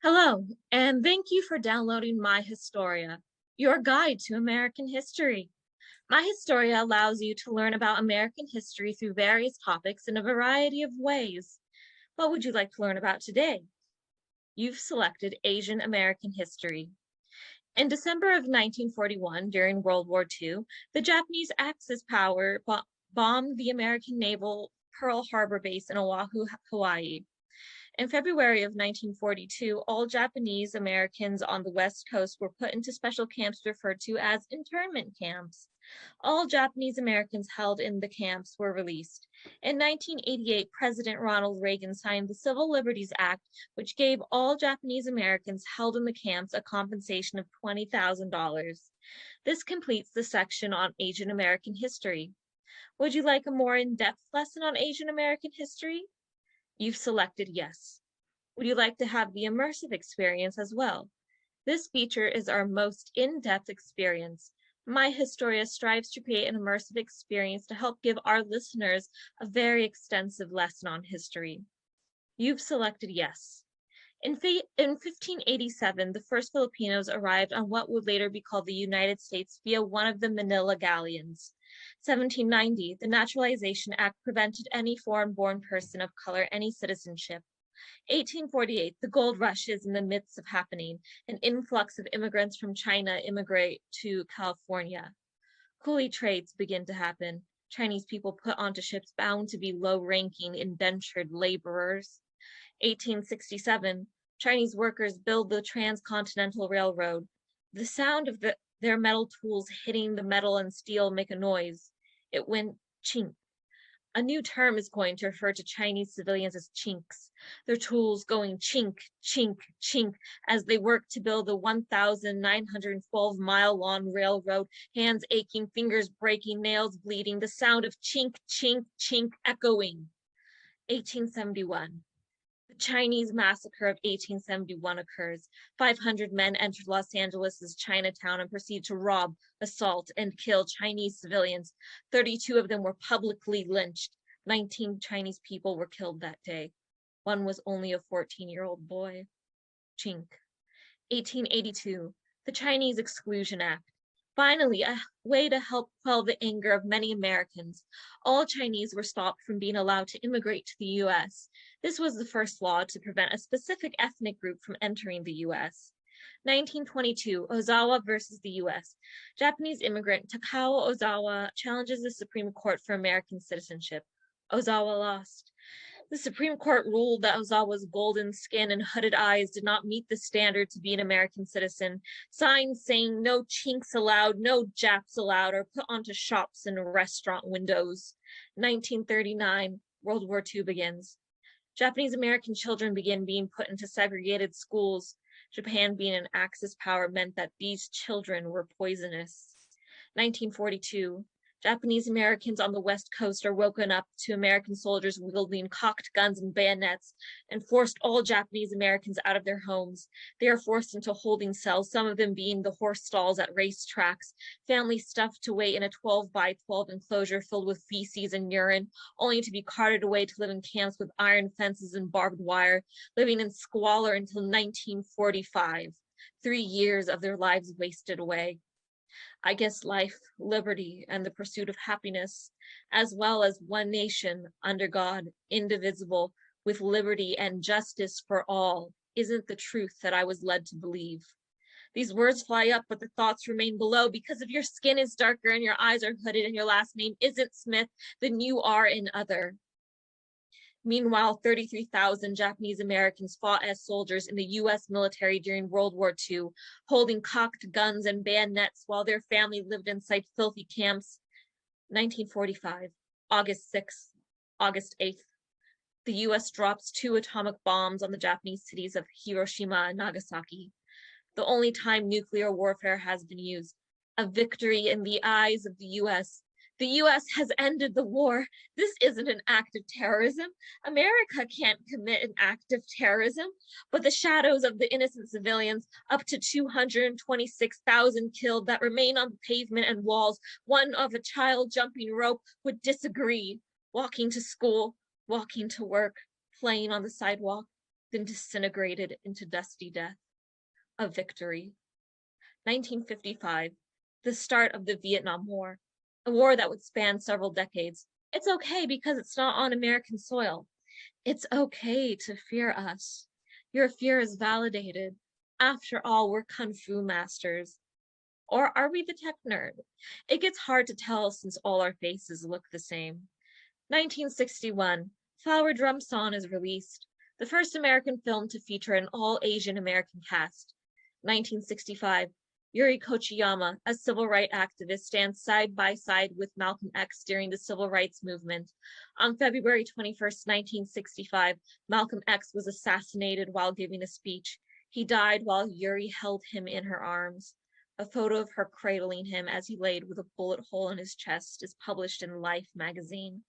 Hello, and thank you for downloading My Historia, your guide to American history. My Historia allows you to learn about American history through various topics in a variety of ways. What would you like to learn about today? You've selected Asian American history. In December of 1941, during World War II, the Japanese Axis power bombed the American naval Pearl Harbor base in Oahu, Hawaii. In February of 1942, all Japanese Americans on the West Coast were put into special camps referred to as internment camps. All Japanese Americans held in the camps were released. In 1988, President Ronald Reagan signed the Civil Liberties Act, which gave all Japanese Americans held in the camps a compensation of $20,000. This completes the section on Asian American history. Would you like a more in-depth lesson on Asian American history? You've selected yes. Would you like to have the immersive experience as well? This feature is our most in-depth experience. My Historia strives to create an immersive experience to help give our listeners a very extensive lesson on history. You've selected yes. In 1587, the first Filipinos arrived on what would later be called the United States via one of the Manila galleons. 1790, the Naturalization Act prevented any foreign-born person of color any citizenship. 1848, the gold rush is in the midst of happening. An influx of immigrants from China immigrate to California. Coolie trades begin to happen. Chinese people put onto ships bound to be low-ranking indentured laborers. 1867, Chinese workers build the Transcontinental Railroad. The sound of their metal tools hitting the metal and steel make a noise. It went chink. A new term is coined to refer to Chinese civilians as chinks, their tools going chink, chink, chink as they work to build the 1,912-mile-long railroad, hands aching, fingers breaking, nails bleeding, the sound of chink, chink, chink echoing. 1871. The Chinese massacre of 1871 occurs. 500 men entered Los Angeles' Chinatown and proceeded to rob, assault, and kill Chinese civilians. 32 of them were publicly lynched. 19 Chinese people were killed that day. One was only a 14-year-old boy. Chink. 1882, the Chinese Exclusion Act. Finally, a way to help quell the anger of many Americans. All Chinese were stopped from being allowed to immigrate to the U.S. This was the first law to prevent a specific ethnic group from entering the U.S. 1922, Ozawa versus the U.S. Japanese immigrant Takao Ozawa challenges the Supreme Court for American citizenship. Ozawa lost. The Supreme Court ruled that Ozawa's golden skin and hooded eyes did not meet the standard to be an American citizen. Signs saying no chinks allowed, no Japs allowed, are put onto shops and restaurant windows. 1939, World War II begins. Japanese American children begin being put into segregated schools. Japan being an Axis power meant that these children were poisonous. 1942, Japanese Americans on the West Coast are woken up to American soldiers wielding cocked guns and bayonets and forced all Japanese Americans out of their homes. They are forced into holding cells, some of them being the horse stalls at racetracks, families stuffed to wait in a 12 by 12 enclosure filled with feces and urine, only to be carted away to live in camps with iron fences and barbed wire, living in squalor until 1945. 3 years of their lives wasted away. I guess life, liberty, and the pursuit of happiness, as well as one nation under God, indivisible, with liberty and justice for all, isn't the truth that I was led to believe. These words fly up, but the thoughts remain below. Because if your skin is darker and your eyes are hooded and your last name isn't Smith, then you are an other. Meanwhile, 33,000 Japanese Americans fought as soldiers in the U.S. military during World War II, holding cocked guns and bayonets while their family lived inside filthy camps. 1945, August 6th, August 8th. The U.S. drops 2 atomic bombs on the Japanese cities of Hiroshima and Nagasaki. The only time nuclear warfare has been used. A victory in the eyes of the U.S. The U.S. has ended the war. This isn't an act of terrorism. America can't commit an act of terrorism, but the shadows of the innocent civilians, up to 226,000 killed, that remain on the pavement and walls, one of a child jumping rope, would disagree. Walking to school, walking to work, playing on the sidewalk. then disintegrated into dusty death. A victory. 1955, the start of the Vietnam War, a war that would span several decades. It's okay because it's not on American soil. It's okay to fear us. Your fear is validated. After all, we're kung fu masters. Or are we the tech nerd? It gets hard to tell since all our faces look the same. 1961, Flower Drum Song is released, the first American film to feature an all-Asian American cast. 1965, Yuri Kochiyama, a civil rights activist, stands side by side with Malcolm X during the civil rights movement. On February 21st, 1965, Malcolm X was assassinated while giving a speech. He died while Yuri held him in her arms. A photo of her cradling him as he laid with a bullet hole in his chest is published in Life magazine.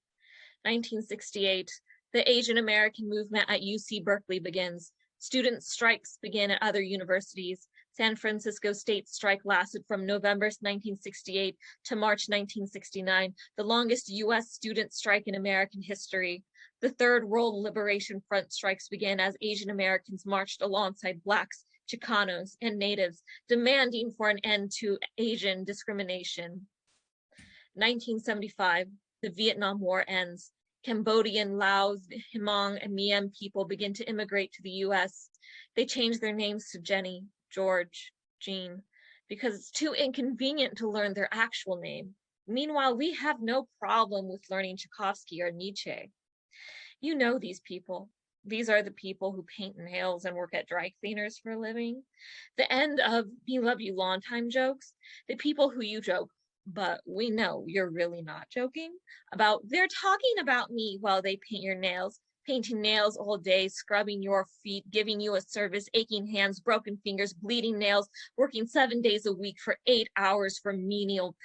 1968, the Asian American movement at UC Berkeley begins. Student strikes begin at other universities. San Francisco State's strike lasted from November 1968 to March 1969, the longest U.S. student strike in American history. The Third World Liberation Front strikes began as Asian Americans marched alongside Blacks, Chicanos, and Natives, demanding for an end to Asian discrimination. 1975, the Vietnam War ends. Cambodian, Laos, Hmong, and Miem people begin to immigrate to the U.S. They change their names to Jenny, George, Jean, because it's too inconvenient to learn their actual name. Meanwhile, we have no problem with learning Tchaikovsky or Nietzsche. You know these people. These are the people who paint nails and work at dry cleaners for a living. The end of "we love you long time" jokes, the people who you joke, but we know you're really not joking, about "they're talking about me" while they paint your nails, painting nails all day, scrubbing your feet, giving you a service, aching hands, broken fingers, bleeding nails, working 7 days a week for 8 hours for menial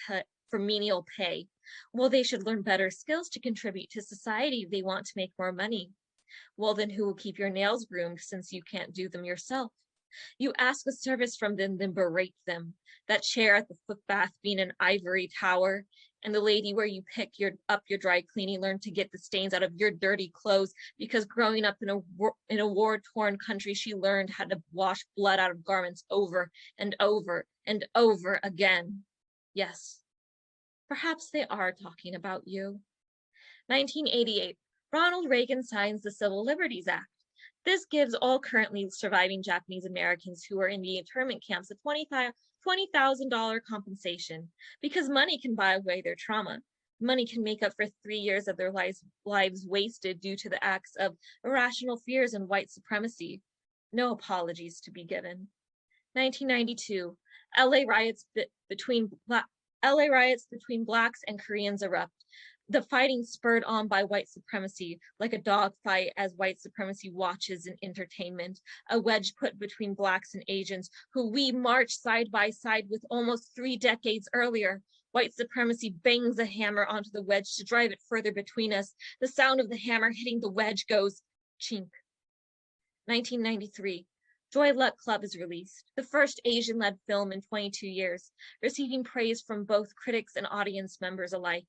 pay. Well, they should learn better skills to contribute to society if they want to make more money. Well, then who will keep your nails groomed since you can't do them yourself? You ask a service from them, then berate them. That chair at the foot bath being an ivory tower, and the lady where you pick up your dry cleaning learned to get the stains out of your dirty clothes because growing up in a war-torn country, she learned how to wash blood out of garments over and over and over again. Yes, perhaps they are talking about you. 1988, Ronald Reagan signs the Civil Liberties Act. This gives all currently surviving Japanese Americans who are in the internment camps a $20,000 compensation, because money can buy away their trauma. Money can make up for 3 years of their lives wasted due to the acts of irrational fears and white supremacy. No apologies to be given. 1992, LA riots between Blacks and Koreans erupt. The fighting spurred on by white supremacy, like a dogfight as white supremacy watches in entertainment, a wedge put between Blacks and Asians, who we marched side by side with almost 3 decades earlier. White supremacy bangs a hammer onto the wedge to drive it further between us. The sound of the hammer hitting the wedge goes chink. 1993. Joy Luck Club is released, the first Asian-led film in 22 years, receiving praise from both critics and audience members alike.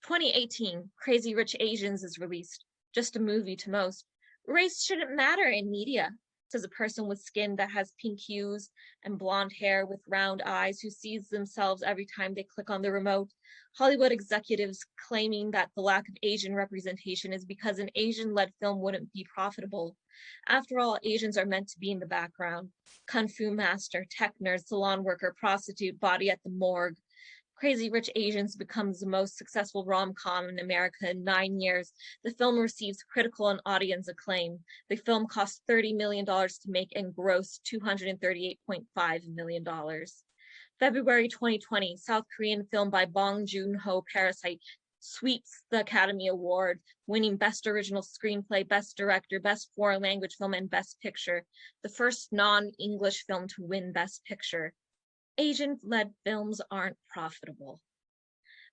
2018, Crazy Rich Asians is released, just a movie to most. Race shouldn't matter in media, says a person with skin that has pink hues and blonde hair with round eyes who sees themselves every time they click on the remote. Hollywood executives claiming that the lack of Asian representation is because an Asian-led film wouldn't be profitable. After all, Asians are meant to be in the background. Kung fu master, tech nerd, salon worker, prostitute, body at the morgue. Crazy Rich Asians becomes the most successful rom-com in America in 9 years. The film receives critical and audience acclaim. The film cost $30 million to make and grossed $238.5 million. February 2020, South Korean film by Bong Joon-ho, Parasite, sweeps the Academy Award, winning Best Original Screenplay, Best Director, Best Foreign Language Film, and Best Picture, the first non-English film to win Best Picture. Asian-led films aren't profitable.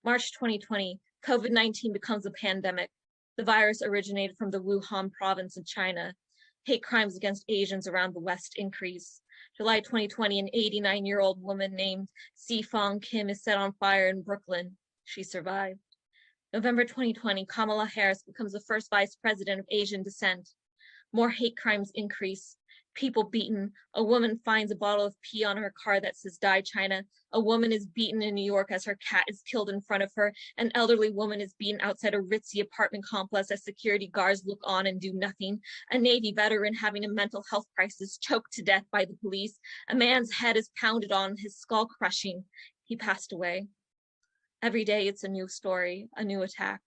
March 2020, COVID-19 becomes a pandemic. The virus originated from the Wuhan province in China. Hate crimes against Asians around the West increase. July 2020, an 89-year-old woman named Si-Fong Kim is set on fire in Brooklyn. She survived. November 2020, Kamala Harris becomes the first vice president of Asian descent. More hate crimes increase. People beaten. A woman finds a bottle of pee on her car that says "Die China." A woman is beaten in New York as her cat is killed in front of her. An elderly woman is beaten outside a ritzy apartment complex as security guards look on and do nothing. A Navy veteran having a mental health crisis choked to death by the police. A man's head is pounded on, his skull crushing. He passed away. Every day it's a new story, a new attack.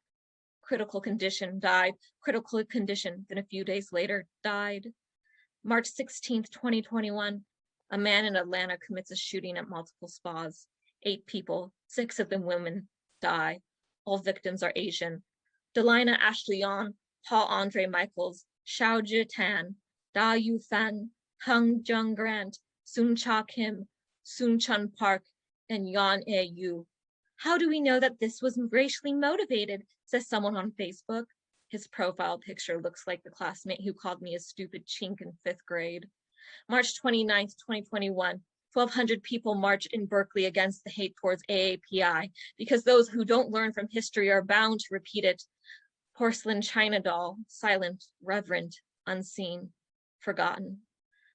Critical condition, died. Critical condition, then a few days later, died. March 16th, 2021, a man in Atlanta commits a shooting at multiple spas. 8 people, 6 of them women, die. All victims are Asian. Delina Ashley Yon, Paul Andre Michaels, Xiao Jitan, Da Yu Fan, Hung Jung Grant, Sun Cha Kim, Sun Chun Park, and Yan E Yu. How do we know that this was racially motivated, says someone on Facebook. His profile picture looks like the classmate who called me a stupid chink in 5th grade. March 29th, 2021, 1,200 people marched in Berkeley against the hate towards AAPI because those who don't learn from history are bound to repeat it. Porcelain china doll, silent, reverent, unseen, forgotten.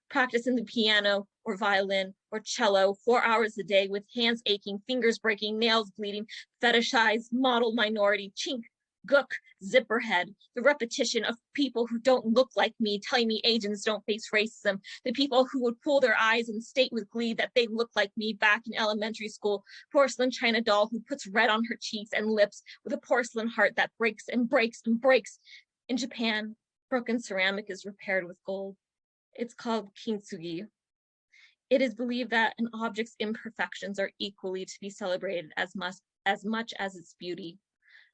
Practicing the piano or violin or cello 4 hours a day with hands aching, fingers breaking, nails bleeding, fetishized, model minority, chink, gook, zipperhead, the repetition of people who don't look like me telling me Asians don't face racism, the people who would pull their eyes and state with glee that they look like me back in elementary school, porcelain china doll who puts red on her cheeks and lips with a porcelain heart that breaks and breaks and breaks. In Japan, broken ceramic is repaired with gold. It's called kintsugi. It is believed that an object's imperfections are equally to be celebrated as much as its beauty.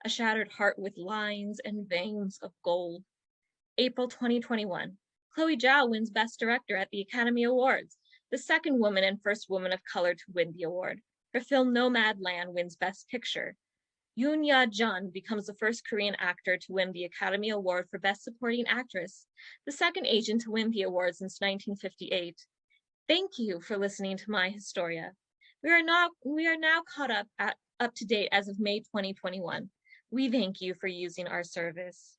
A shattered heart with lines and veins of gold. April 2021, Chloe Zhao wins Best Director at the Academy Awards, the second woman and first woman of color to win the award. Her film Nomadland wins Best Picture. Yoon Ya-jun becomes the first Korean actor to win the Academy Award for Best Supporting Actress, the second Asian to win the award since 1958. Thank you for listening to My Historia. We are now caught up to date as of May 2021. We thank you for using our service.